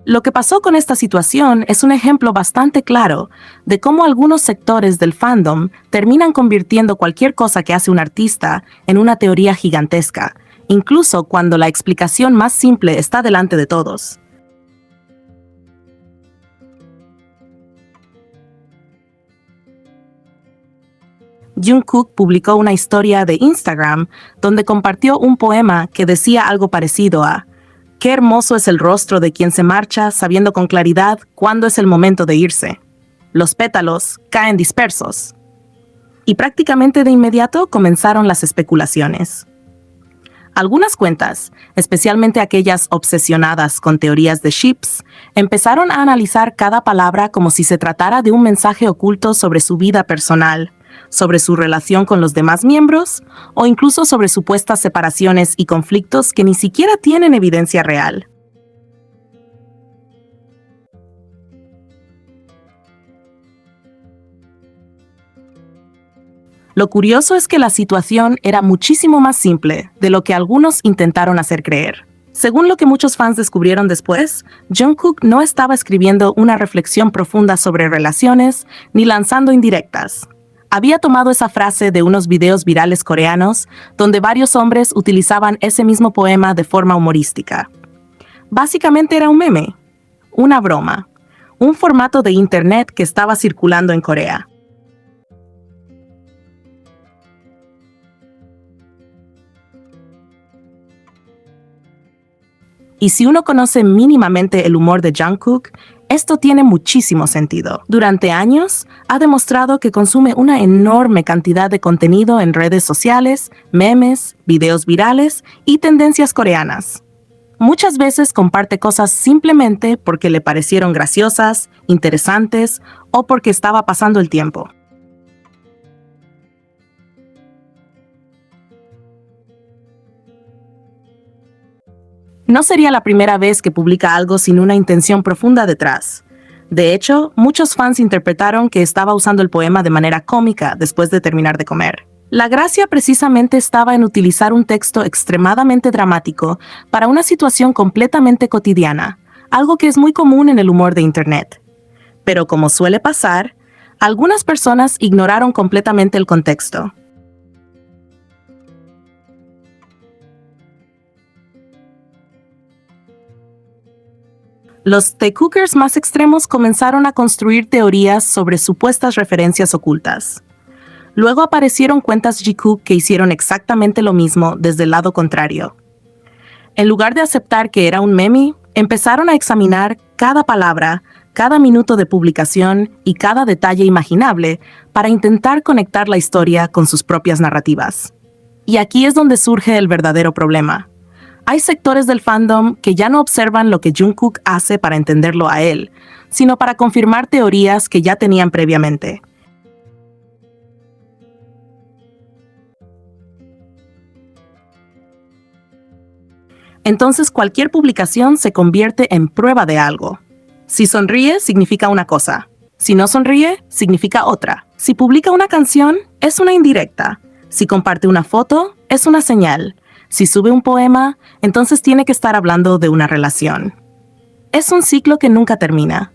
Lo que pasó con esta situación es un ejemplo bastante claro de cómo algunos sectores del fandom terminan convirtiendo cualquier cosa que hace un artista en una teoría gigantesca, incluso cuando la explicación más simple está delante de todos. Jungkook publicó una historia de Instagram donde compartió un poema que decía algo parecido a: "Qué hermoso es el rostro de quien se marcha sabiendo con claridad cuándo es el momento de irse. Los pétalos caen dispersos". Y prácticamente de inmediato comenzaron las especulaciones. Algunas cuentas, especialmente aquellas obsesionadas con teorías de ships, empezaron a analizar cada palabra como si se tratara de un mensaje oculto sobre su vida personal, sobre su relación con los demás miembros o incluso sobre supuestas separaciones y conflictos que ni siquiera tienen evidencia real. Lo curioso es que la situación era muchísimo más simple de lo que algunos intentaron hacer creer. Según lo que muchos fans descubrieron después, Jungkook no estaba escribiendo una reflexión profunda sobre relaciones ni lanzando indirectas. Había tomado esa frase de unos videos virales coreanos donde varios hombres utilizaban ese mismo poema de forma humorística. Básicamente era un meme, una broma, un formato de internet que estaba circulando en Corea. Y si uno conoce mínimamente el humor de Jungkook, esto tiene muchísimo sentido. Durante años, ha demostrado que consume una enorme cantidad de contenido en redes sociales, memes, videos virales y tendencias coreanas. Muchas veces comparte cosas simplemente porque le parecieron graciosas, interesantes o porque estaba pasando el tiempo. No sería la primera vez que publica algo sin una intención profunda detrás. De hecho, muchos fans interpretaron que estaba usando el poema de manera cómica después de terminar de comer. La gracia precisamente estaba en utilizar un texto extremadamente dramático para una situación completamente cotidiana, algo que es muy común en el humor de Internet. Pero como suele pasar, algunas personas ignoraron completamente el contexto. Los T-Cookers más extremos comenzaron a construir teorías sobre supuestas referencias ocultas. Luego aparecieron cuentas Jikook que hicieron exactamente lo mismo desde el lado contrario. En lugar de aceptar que era un meme, empezaron a examinar cada palabra, cada minuto de publicación y cada detalle imaginable para intentar conectar la historia con sus propias narrativas. Y aquí es donde surge el verdadero problema. Hay sectores del fandom que ya no observan lo que Jungkook hace para entenderlo a él, sino para confirmar teorías que ya tenían previamente. Entonces cualquier publicación se convierte en prueba de algo. Si sonríe, significa una cosa. Si no sonríe, significa otra. Si publica una canción, es una indirecta. Si comparte una foto, es una señal. Si sube un poema, entonces tiene que estar hablando de una relación. Es un ciclo que nunca termina.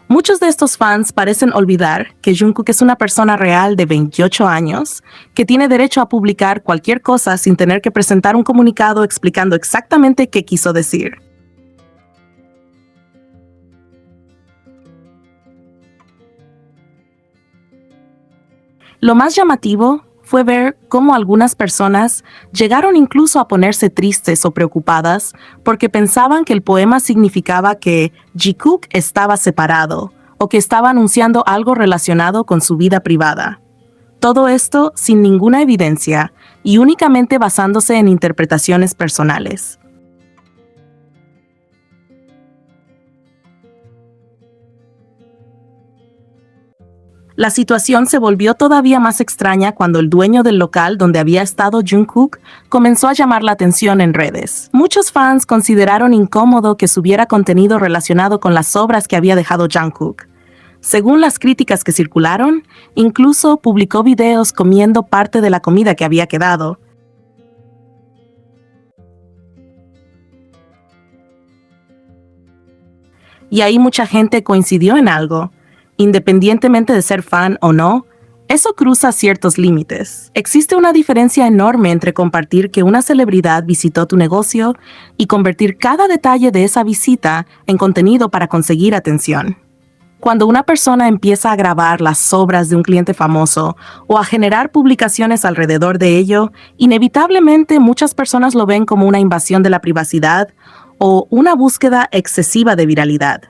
Muchos de estos fans parecen olvidar que Jungkook es una persona real de 28 años, que tiene derecho a publicar cualquier cosa sin tener que presentar un comunicado explicando exactamente qué quiso decir. Lo más llamativo fue ver cómo algunas personas llegaron incluso a ponerse tristes o preocupadas porque pensaban que el poema significaba que Jikook estaba separado o que estaba anunciando algo relacionado con su vida privada. Todo esto sin ninguna evidencia y únicamente basándose en interpretaciones personales. La situación se volvió todavía más extraña cuando el dueño del local donde había estado Jungkook comenzó a llamar la atención en redes. Muchos fans consideraron incómodo que subiera contenido relacionado con las obras que había dejado Jungkook. Según las críticas que circularon, incluso publicó videos comiendo parte de la comida que había quedado. y ahí mucha gente coincidió en algo, independientemente de ser fan o no. Eso cruza ciertos límites. Existe una diferencia enorme entre compartir que una celebridad visitó tu negocio y convertir cada detalle de esa visita en contenido para conseguir atención. Cuando una persona empieza a grabar las obras de un cliente famoso o a generar publicaciones alrededor de ello, inevitablemente muchas personas lo ven como una invasión de la privacidad o una búsqueda excesiva de viralidad.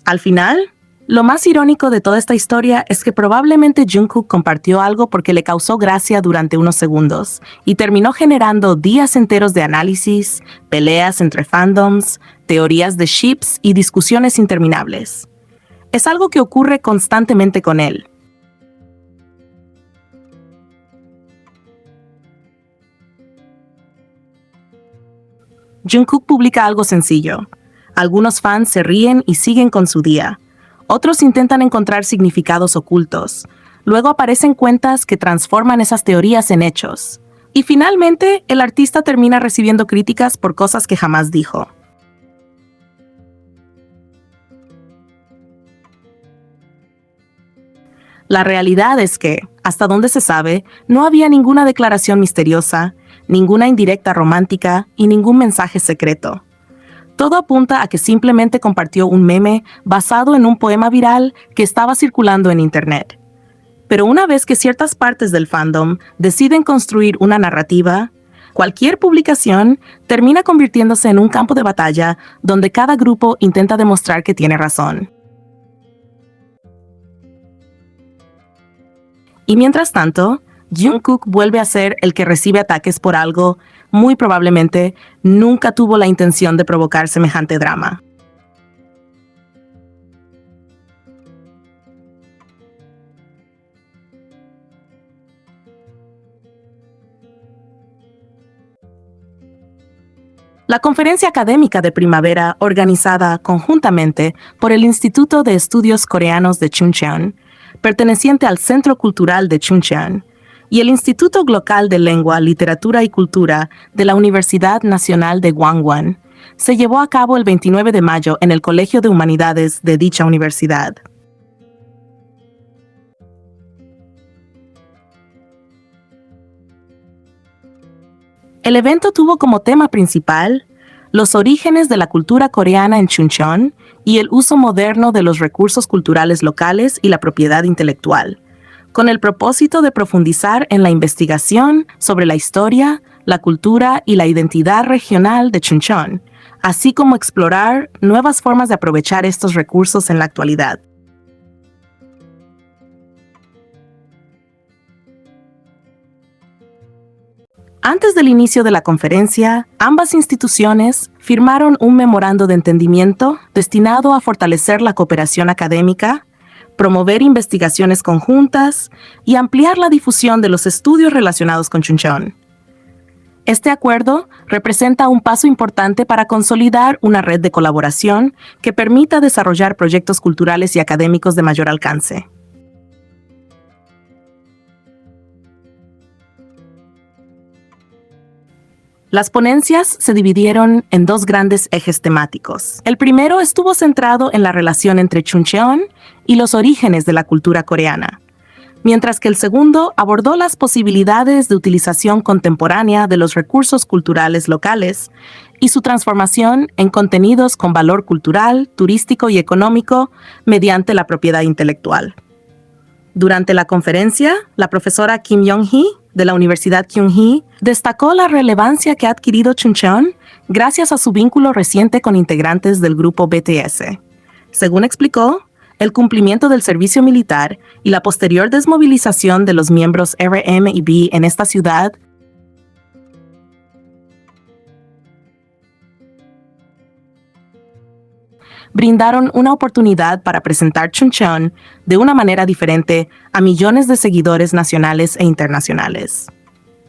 Al final, lo más irónico de toda esta historia es que probablemente Jungkook compartió algo porque le causó gracia durante unos segundos y terminó generando días enteros de análisis, peleas entre fandoms, teorías de ships y discusiones interminables. Es algo que ocurre constantemente con él. Jungkook publica algo sencillo. Algunos fans se ríen y siguen con su día. Otros intentan encontrar significados ocultos. Luego aparecen cuentas que transforman esas teorías en hechos. Y finalmente, el artista termina recibiendo críticas por cosas que jamás dijo. La realidad es que, hasta donde se sabe, no había ninguna declaración misteriosa, ninguna indirecta romántica y ningún mensaje secreto. Todo apunta a que simplemente compartió un meme basado en un poema viral que estaba circulando en Internet. Pero una vez que ciertas partes del fandom deciden construir una narrativa, cualquier publicación termina convirtiéndose en un campo de batalla donde cada grupo intenta demostrar que tiene razón. Y mientras tanto, Jungkook vuelve a ser el que recibe ataques por algo, muy probablemente nunca tuvo la intención de provocar semejante drama. La conferencia académica de primavera, organizada conjuntamente por el Instituto de Estudios Coreanos de Chuncheon, perteneciente al Centro Cultural de Chuncheon, y el Instituto Local de Lengua, Literatura y Cultura de la Universidad Nacional de Gwangwon, se llevó a cabo el 29 de mayo en el Colegio de Humanidades de dicha universidad. El evento tuvo como tema principal los orígenes de la cultura coreana en Chuncheon y el uso moderno de los recursos culturales locales y la propiedad intelectual, con el propósito de profundizar en la investigación sobre la historia, la cultura y la identidad regional de Chuncheon, así como explorar nuevas formas de aprovechar estos recursos en la actualidad. Antes del inicio de la conferencia, ambas instituciones firmaron un memorando de entendimiento destinado a fortalecer la cooperación académica, promover investigaciones conjuntas y ampliar la difusión de los estudios relacionados con Chuncheon. Este acuerdo representa un paso importante para consolidar una red de colaboración que permita desarrollar proyectos culturales y académicos de mayor alcance. Las ponencias se dividieron en dos grandes ejes temáticos. El primero estuvo centrado en la relación entre Chuncheon y los orígenes de la cultura coreana, mientras que el segundo abordó las posibilidades de utilización contemporánea de los recursos culturales locales y su transformación en contenidos con valor cultural, turístico y económico mediante la propiedad intelectual. Durante la conferencia, la profesora Kim Yong-hee de la Universidad Kyung-hee destacó la relevancia que ha adquirido Chuncheon gracias a su vínculo reciente con integrantes del grupo BTS. Según explicó, el cumplimiento del servicio militar y la posterior desmovilización de los miembros RM y B en esta ciudad brindaron una oportunidad para presentar Chuncheon de una manera diferente a millones de seguidores nacionales e internacionales.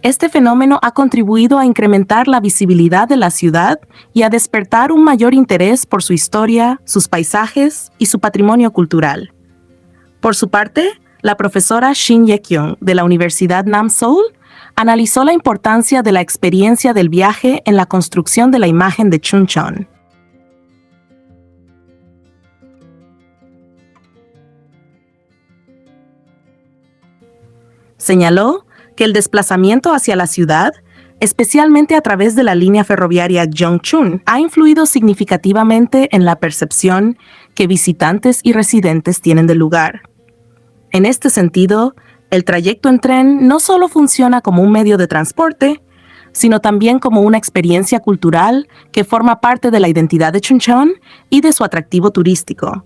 Este fenómeno ha contribuido a incrementar la visibilidad de la ciudad y a despertar un mayor interés por su historia, sus paisajes y su patrimonio cultural. Por su parte, la profesora Shin Ye-kyung de la Universidad Nam-Seoul analizó la importancia de la experiencia del viaje en la construcción de la imagen de Chuncheon. Señaló que el desplazamiento hacia la ciudad, especialmente a través de la línea ferroviaria Gyeongchun, ha influido significativamente en la percepción que visitantes y residentes tienen del lugar. En este sentido, el trayecto en tren no solo funciona como un medio de transporte, sino también como una experiencia cultural que forma parte de la identidad de Chuncheon y de su atractivo turístico.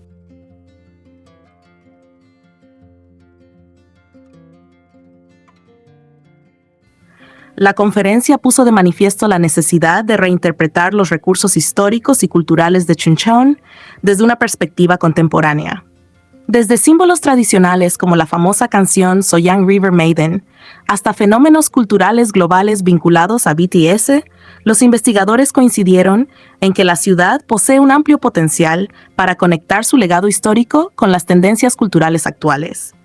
La conferencia puso de manifiesto la necesidad de reinterpretar los recursos históricos y culturales de Chuncheon desde una perspectiva contemporánea. Desde símbolos tradicionales como la famosa canción Soyang River Maiden, hasta fenómenos culturales globales vinculados a BTS, los investigadores coincidieron en que la ciudad posee un amplio potencial para conectar su legado histórico con las tendencias culturales actuales.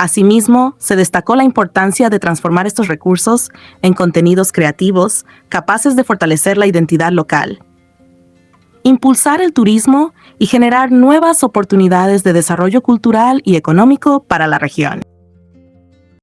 Asimismo, se destacó la importancia de transformar estos recursos en contenidos creativos capaces de fortalecer la identidad local, impulsar el turismo y generar nuevas oportunidades de desarrollo cultural y económico para la región.